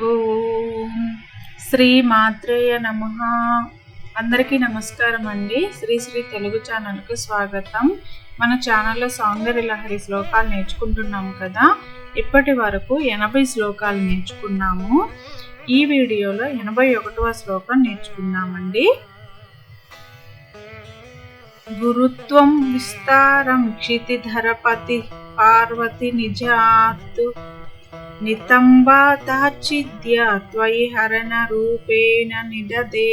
ఓం శ్రీ మాత్రేయ నమః. అందరికీ నమస్కారం అండి. శ్రీ తెలుగు ఛానల్కు స్వాగతం. మన ఛానల్లో సౌందర్య లహరి శ్లోకాలు నేర్చుకుంటున్నాము కదా. ఇప్పటి వరకు 80 శ్లోకాలు నేర్చుకున్నాము. ఈ వీడియోలో 81వ శ్లోకం నేర్చుకున్నామండి. గురుత్వం విస్తారం క్షితిధరపతి పార్వతి నిజాత్ నితంబాతాచిద్య త్వయి హరణ రూపేణ నిదదే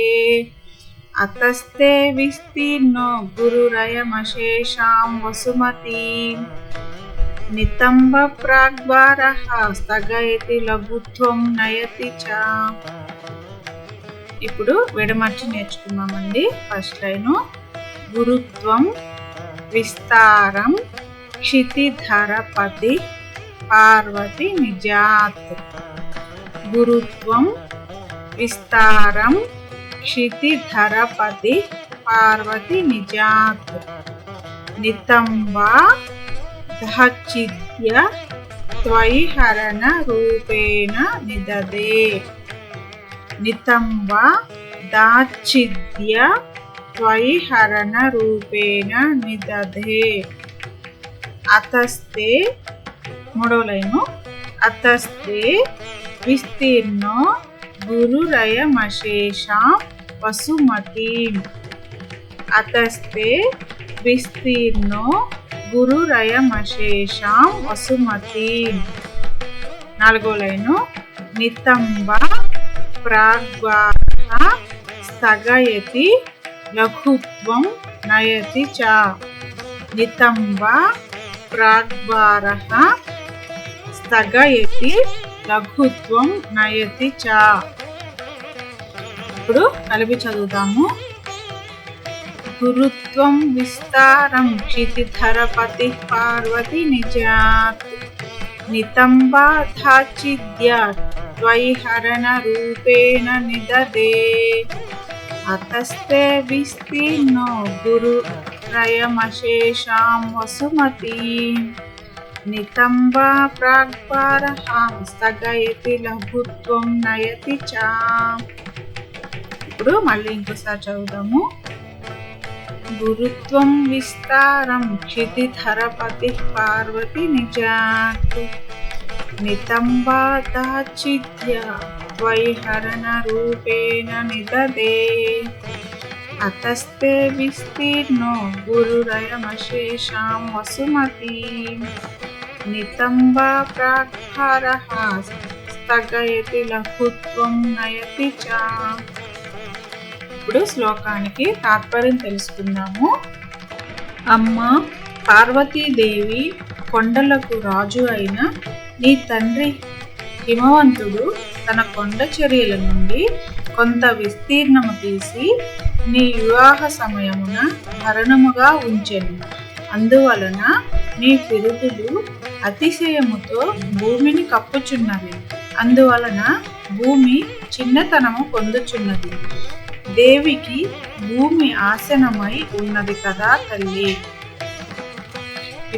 అతస్తే విస్తీర్ణో గురురయమశేషాం వసుమతి నితంబ ప్రాగ్వారః స్థగయతి లఘుత్వం నయతి చ. ఇప్పుడు విడమర్చి నేర్చుకున్నామండి. ఫస్ట్ లైను గురుత్వం విస్తారం క్షితిధరపతి పార్వతి నిజాత్. గురుత్వం విస్తారం క్షితిధరపతి పార్వతి నిజాత్ నితంబా దహచిద్య త్వయి హరణ రూపేణ నిదదే. నితంబా దాచిద్య త్వయి హరణ రూపేణ నిదదే. అతస్తే మూడో లైను అతస్తే విస్తీర్ణో గురురయమశేషాం వసుమతి. అతస్తే విస్తీర్ణో గురురయమశేషాం వసుమతి. నాలుగో లైను నితంబ ప్రాగ్వారః స్థగయతి లఘుత్వం నయతి చ. నితంబ ప్రాగ్వారః స్థగయతి లఘుత్వం నయతి చ. ఇప్పుడు కలిపి చదువుతాము. గురుత్వం విస్తారం క్షితిధరపతి పార్వతి నిజాత్ నితంబా దాచిద్య త్వయి హరణ రూపేణ నిదదే అతస్తే విస్తీర్ణో గురురయమశేషాం వసుమతి నితంబా ప్రాగ్వారః స్థగయతి లఘుత్వం నయతి చ. ఇప్పుడు మళ్ళీ ఇంకోసారి చదువుదాము. గురుత్వం విస్తారం క్షితిధరపతి పార్వతి నిజాత్ నితంబా దాచిద్య త్వయి హరణ రూపేణ నిదదే అతస్తే విస్తీర్ణో గురురయమశేషాం వసుమతి నితంబా ప్రాగ్వారః స్థగయతి లఘుత్వం నయతి చ. ఇప్పుడు శ్లోకానికి తాత్పర్యం తెలుసుకుందాము. అమ్మ పార్వతీదేవి, కొండలకు రాజు అయిన నీ తండ్రి హిమవంతుడు తన కొండ చర్యల నుండి కొంత విస్తీర్ణము తీసి నీ వివాహ సమయమున భరణముగా ఉంచెను. అందువలన నీ పిరుదులు అతిశయముతో భూమిని కప్పుచున్నవి. అందువలన భూమి చిన్నతనము పొందుచున్నది. దేవికి భూమి ఆసనమై ఉన్నది కదా తల్లి.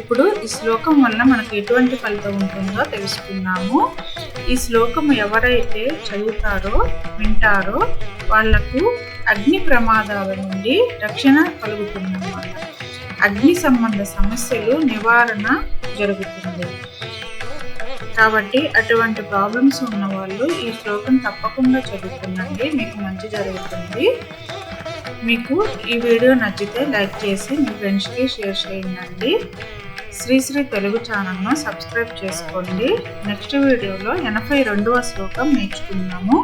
ఇప్పుడు ఈ శ్లోకం వల్ల మనకు ఎటువంటి ఫలితం ఉంటుందో తెలుసుకున్నాము. ఈ శ్లోకం ఎవరైతే చదువుతారో వింటారో వాళ్లకు అగ్ని ప్రమాదాల నుండి రక్షణ కలుగుతుందన్నమాట. అగ్ని సంబంధ సమస్యలు నివారణ జరుగుతుంది. కాబట్టి అటువంటి ప్రాబ్లమ్స్ ఉన్న వాళ్ళు ఈ శ్లోకం తప్పకుండా చదువుతుందండి. మీకు మంచి జరుగుతుంది. మీకు ఈ వీడియో నచ్చితే లైక్ చేసి మీ ఫ్రెండ్స్కి షేర్ చేయండి. శ్రీ తెలుగు ఛానల్ను సబ్స్క్రైబ్ చేసుకోండి. నెక్స్ట్ వీడియోలో 82వ శ్లోకం నేర్చుకుందాము.